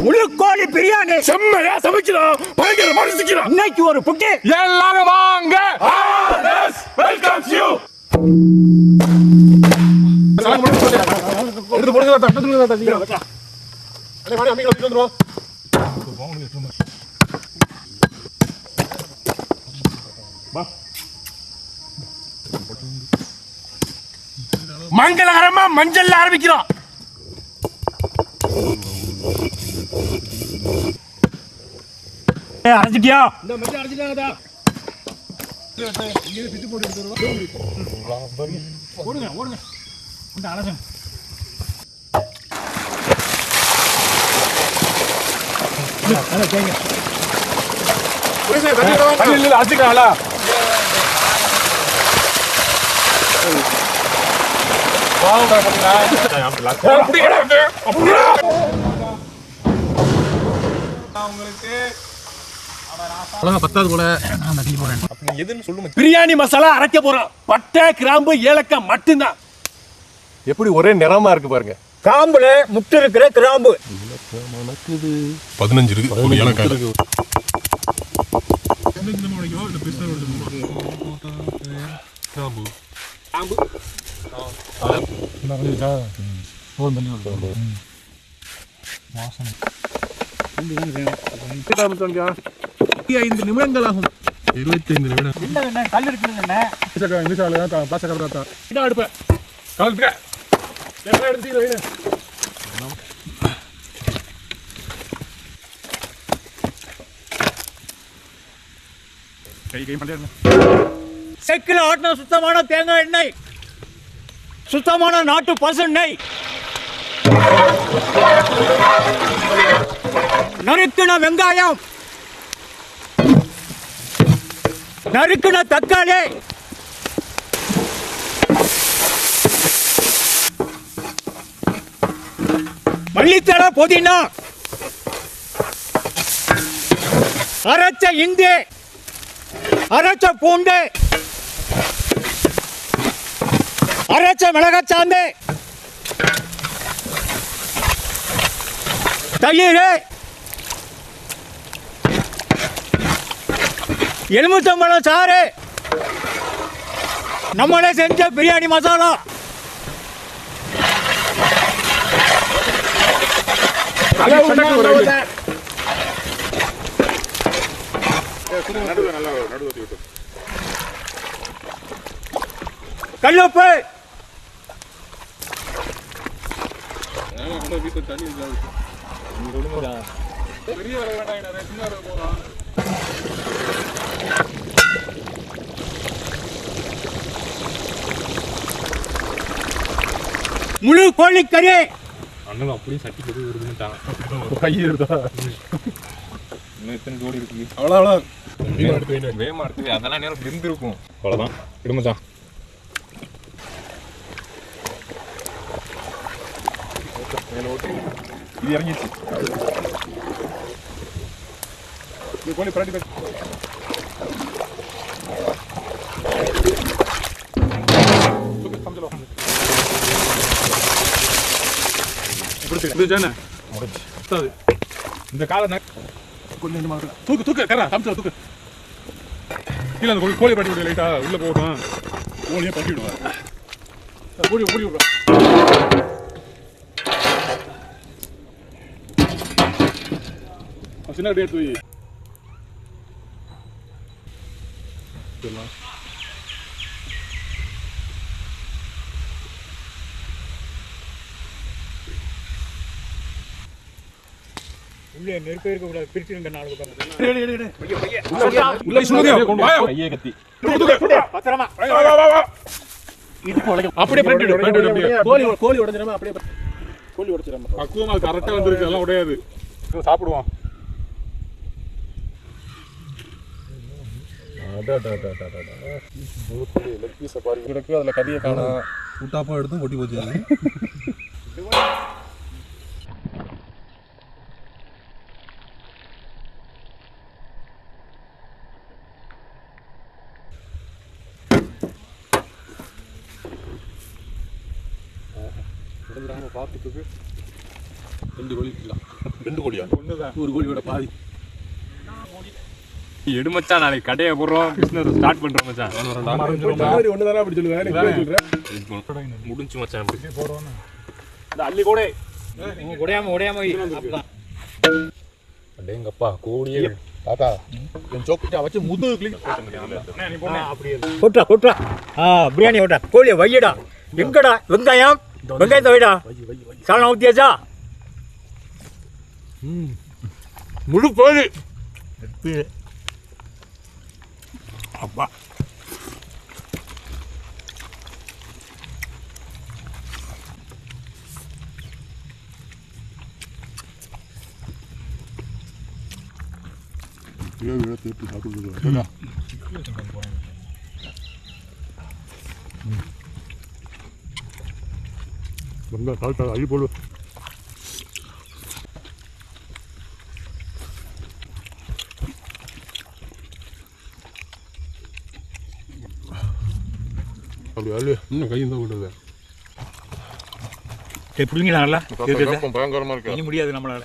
முழு கோழி பிரியாணி செம்மையா சமைக்கிறோம். பயங்கரமா ருசிக்கிறோம். இன்னைக்கு ஒரு புட்டி. எல்லாரும் வாங்க. Welcome you. எடுத்து போடுங்க தாத்தா. எடுத்து தாத்தா சீக்கிரம். அடே வாடி அம்மிகளை எடுத்து வந்துருவோம். வா. மங்களகரமா மஞ்சள்ல ஆரம்பிக்கிறோம். அரைச்சிட்டியா? இந்த மஞ்சள் அரைச்சிட்டாங்கடா. இங்க பிச்சு போட்டு எடுத்துறோம். ஓடுங்க ஓடுங்க. இந்த அரைச்சேன். அட கேங்க. ஒரே தண்ணி இல்ல அரைச்சிட்டாங்களா? வாடா கண்ணா. புடிங்கடா வந்து. உங்களுக்கு அழகா பத்தாது போல. நான் தண்ணி போறேன். அப்ப நீ எதுன்னு சொல்லுங்க. பிரியாணி மசாலா அரைக்க போறோம். பட்டை கிராம்பு ஏலக்காய் மட்டும்தான். எப்படி ஒரே நிறமா இருக்கு பாருங்க. காம்புல முட்டை இருக்கிற கிராம்பு 15 இருக்கு. ஒரு ஏலக்காய் இருக்கு. கிராம்பு கிராம்பு வாசனை 25 நிமிடங்கள் ஆகும். 25 நிமிடம். என்ன கல் இருக்குங்க. அடுப்ப கலந்துக்க. எடுத்து கை பண்ணிடுங்க. செக்கில் ஆட்டின சுத்தமான தேங்காய் எண்ணெய், சுத்தமான நாட்டு பசு நெய், நறுக்கின வெங்காயம், நறுக்கின தக்காளி, மல்லித்தழை, புதினா, அரைச்ச இஞ்சி, அரைச்ச பூண்டு, அரைச்ச மிளகாய்ச்சாந்து, தயிர், எலுமிச்சம்பழம் சாறு, நம்மளே செஞ்ச பிரியாணி மசாலா, கல்லுப்பு, முழு கோழிக்கறி. அண்ணன் அப்படியே சட்டி போட்டு ஒரு கை இருக்கா? இன்னும் எத்தனை ஜோடி இருக்கு? அவ்வளோ வேகமா எடுத்து அதெல்லாம் நேரம் விருந்து இருக்கும். அவ்வளோதான் இடுமச்சான். இது இறங்கிடுச்சு. கோழி பராட்டி இந்த காலை கொஞ்சம் தூக்கு தூக்கு கரா சமைச்சா தூக்கு. கீழே அந்த கோழி பட்டி விடுங்க. லைட்டா உள்ள போகணும். கோழியே பட்டி விடுவாங்க. கோழி கோழி விடுறோம். சின்ன டேட் போய் உள்ளே நெருப்பே இருக்க கூடாது. பிரிச்சுங்க நாலு பக்கம். கையே கத்தி பத்திரமா அப்படியே கோழி உடைஞ்சிடாம அப்படியே கோழி உடைச்சிடாம பக்குவமா கரெக்டா வந்துருக்கு. எல்லாம் உடையாது. சாப்பிடுவோம். அதுல கதியை காணும். சுட்டாப்பா எடுத்தும் கொட்டி போச்சு. பார்த்துட்டு 2 கோழி 2 கோடியா? ஒண்ணுதான். 1 கோடியோட பாதி. எடு மச்சான், நாளைக்கு கடையை போடுறோம், பிசினஸ் ஸ்டார்ட் பண்றோம் மச்சான். ஜனவரி 1 தானே அப்படி சொல்லுவேன். நீ சொல்றேன். முடிஞ்சு மச்சான் அப்படி. இந்த அள்ளி கூட உடையாம அப்படிதான். அடேங்கப்பா கோடியே. தாத்தா என் சோக்கிட்ட வச்சு முதுகு கிளிக் கொட்டா பிரியாணி கொட்டா, கோழியை வையடா. எங்கடா வெங்காயத்தை வைடா. சாணம் ஊற்றியாச்சா? முழு போது. அப்பா திருப்பி சாப்பிடுறது அள்ளி போடு. அப்படி அள்ளு. இன்னும் கையும் தான் விடுது. பிடிங்களா நல்லா பயங்கரமா இருக்கு. முடியாது நம்மளால.